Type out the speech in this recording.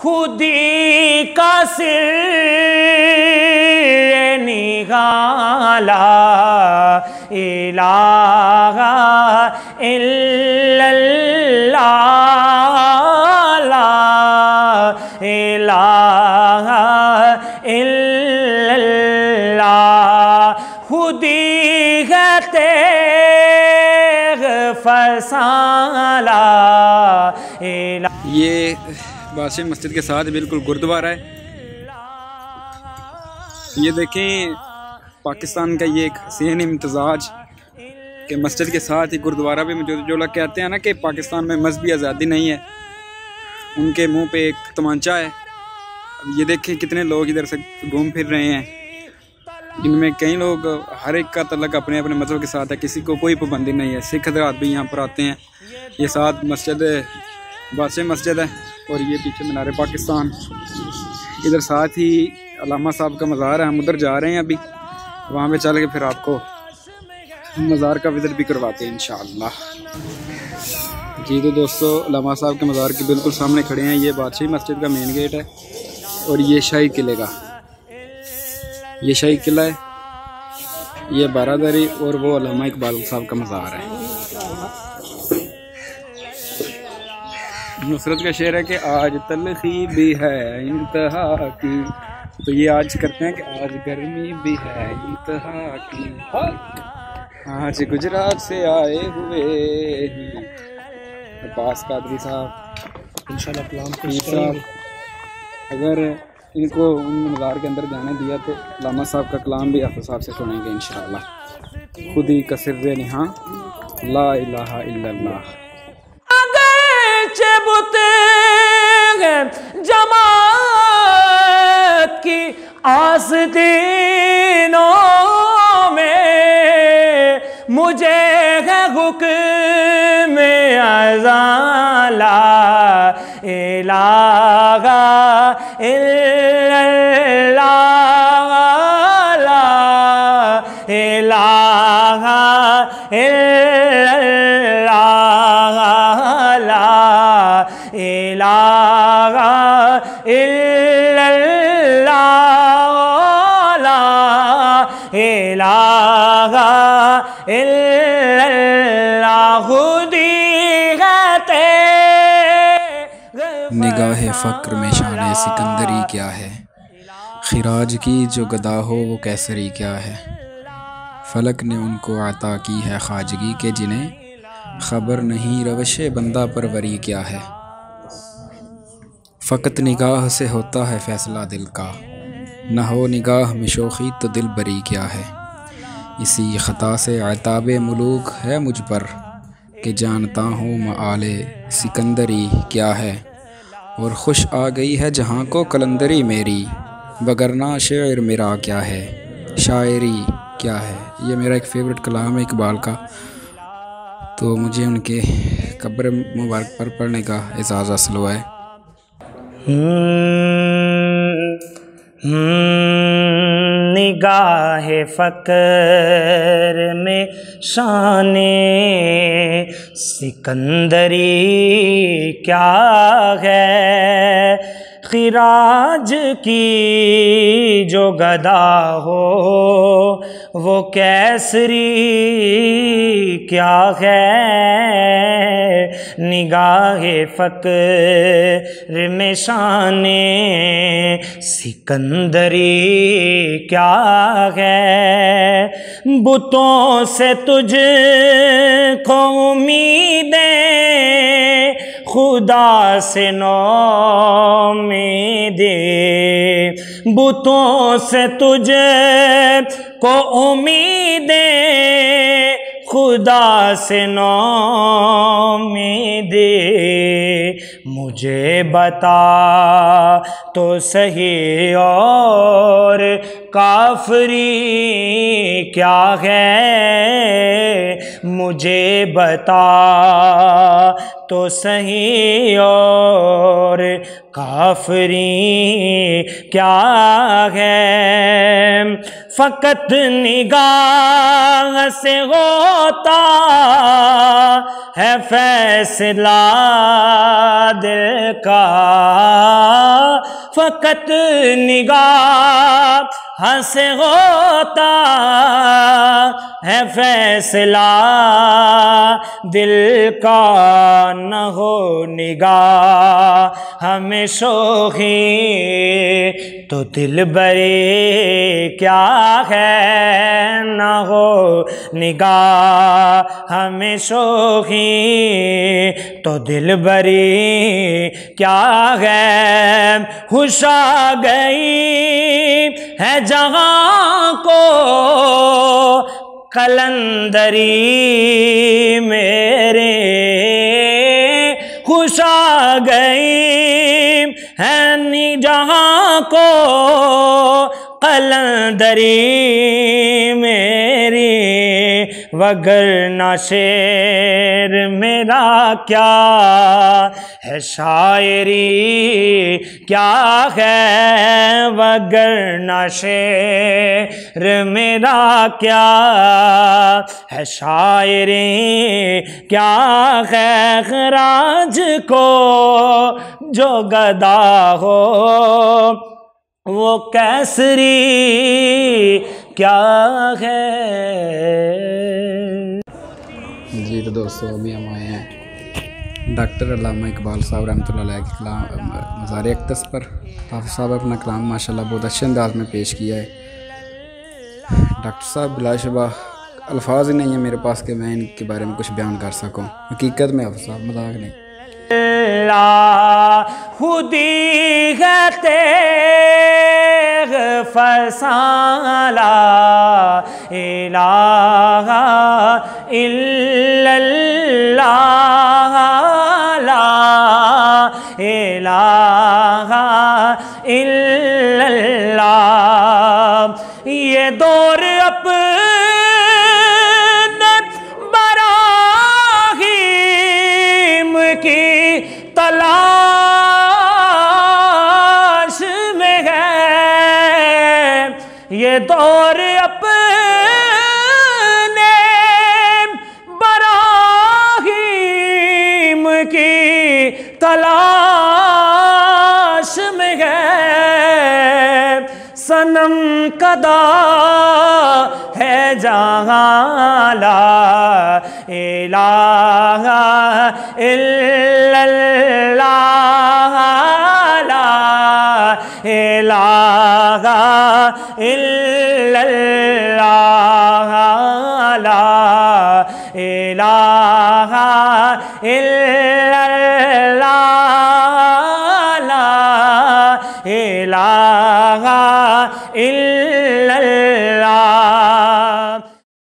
खुदी का सिर निकाला इलाहा इल्लल्लाह ला इलाहा इल्लल्लाह खुदी है तेग फसाला। ये बादशाह मस्जिद के साथ बिल्कुल गुरुद्वारा है। ये देखें पाकिस्तान का ये एक हसीन इम्तजाज कि मस्जिद के साथ ही गुरुद्वारा भी मौजूद। जो लोग कहते हैं ना कि पाकिस्तान में मजहबी आज़ादी नहीं है, उनके मुंह पे एक तमांचा है। अब ये देखें कितने लोग इधर से घूम फिर रहे हैं, इनमें कई लोग, हर एक का तल्लक अपने अपने मजहब के साथ है, किसी को कोई पाबंदी नहीं है। सिख हज़रात भी यहाँ पर आते हैं। ये साथ मस्जिद बादशाह मस्जिद है और ये पीछे मीनार पाकिस्तान। इधर साथ ही अल्लामा साहब का मज़ार है, हम उधर जा रहे हैं अभी, वहाँ पे चल के फिर आपको मज़ार का विज़िट भी करवाते हैं इंशाअल्लाह। जी तो दोस्तों, अल्लामा साहब के मज़ार के बिल्कुल सामने खड़े हैं। ये बादशाह मस्जिद का मेन गेट है और ये शाही किले का, ये शाही किला है, ये बारादरी और वो अल्लामा इकबाल साहब का मज़ार है। नुसरत का शेर है कि आज तलखी भी है इंतहा की, तो ये आज करते हैं कि आज गर्मी भी है इंतहा की। आज गुजरात से आए हुए अब्बास कादरी साहब इंशाल्लाह कलाम साहब, अगर इनको उन मज़ार के अंदर जाने दिया तो अल्लामा साहब का कलाम भी आप साहब से सुनेंगे इंशाल्लाह। खुदी का सिर्रे निहा ला इलाहा इल्लल्लाह। जमात की आस्तीनों में मुझे है हुक्म अज़ान ला इलाहा इल्लल्लाह ला इलाहा इल्लल्लाह ला इलाहा इल्लल्लाह ला इलाहा इल्लल्लाह खुदी है निगाहे फ़क्र में शान सिकंदरी क्या है, खिराज की जो गदा हो वो कैसरी क्या है। फलक ने उनको अता की है ख्वाजगी के जिन्हें खबर नहीं रवशे बंदा परवरी क्या है। फ़कत निगाह से होता है फ़ैसला दिल का, न हो निगाह में शोखी तो दिल बरी क्या है। इसी ख़ता से अताबे मुलूक है मुझ पर कि जानता हूँ मआले सिकंदरी क्या है। और खुश आ गई है जहाँ को कलंदरी मेरी, वगरना शेर मेरा क्या है, शायरी क्या है। ये मेरा एक फ़ेवरेट कलाम है इकबाल का, तो मुझे उनके कब्र मुबारक पर पढ़ने का एजाज़ हासिल हुआ है। निगाहे फ़क्र में शाने सिकंदरी क्या है, खिराज की जो गदा हो वो कैसरी क्या है। निगाहे फ़क्र में शाने सिकंदरी क्या है। बुतों से तुझको उम्मीदें खुदा से नौमीदें, बुतों से तुझको उम्मीदें खुदा से नौमीदें। मुझे बता तो सही और काफरी क्या है। मुझे बता तो सही और काफरी क्या है। फ़कत निगाह से होता है फैसला दिल का, फकत निगाह से होता है फैसला दिल का, न हो निगाह हमें शोखी तो दिल बरे क्या है, न हो निगाह हमें शोखी तो दिल बरी क्या है। हुश आ गई है जहाँ को कलंदरी मेरे, खुश आ गई है नी जहाँ को कलंदरी मेरी, वगरना शेर मेरा क्या है शायरी क्या है, वगरना शेर मेरा क्या है शायरी क्या है। खराज को जो गदा हो वो कैसरी क्या है। जी तो दोस्तों अभी हम आए हैं डॉक्टर अल्लामा इकबाल साहब रहमतुल्लाह अलैह के कलाम मज़ार अक़दस पर। हाफ़िज़ साहब अपना कलाम माशाल्लाह बहुत अच्छे अंदाज में पेश किया है। डॉक्टर साहब बिलाशुबा अल्फाज ही नहीं है मेरे पास कि मैं इनके बारे में कुछ बयान कर सकूं। हकीकत में हाफ़िज़ साहब मजाक नहीं। खुदी गते फसाला इलाहा इल्लल्लाह ला इलाहा इल्लल्लाह। ये दौर अपने बराहीम की तलाश में है, ये दौर अपने बराहीम की तलाश में है। सनम कदा है जहाँ ला इलाहा इल्लल्लाह ला इलाहा इल्लल्लाह ला इलाहा इल्लल्लाह ला इलाहा इल्लल्लाह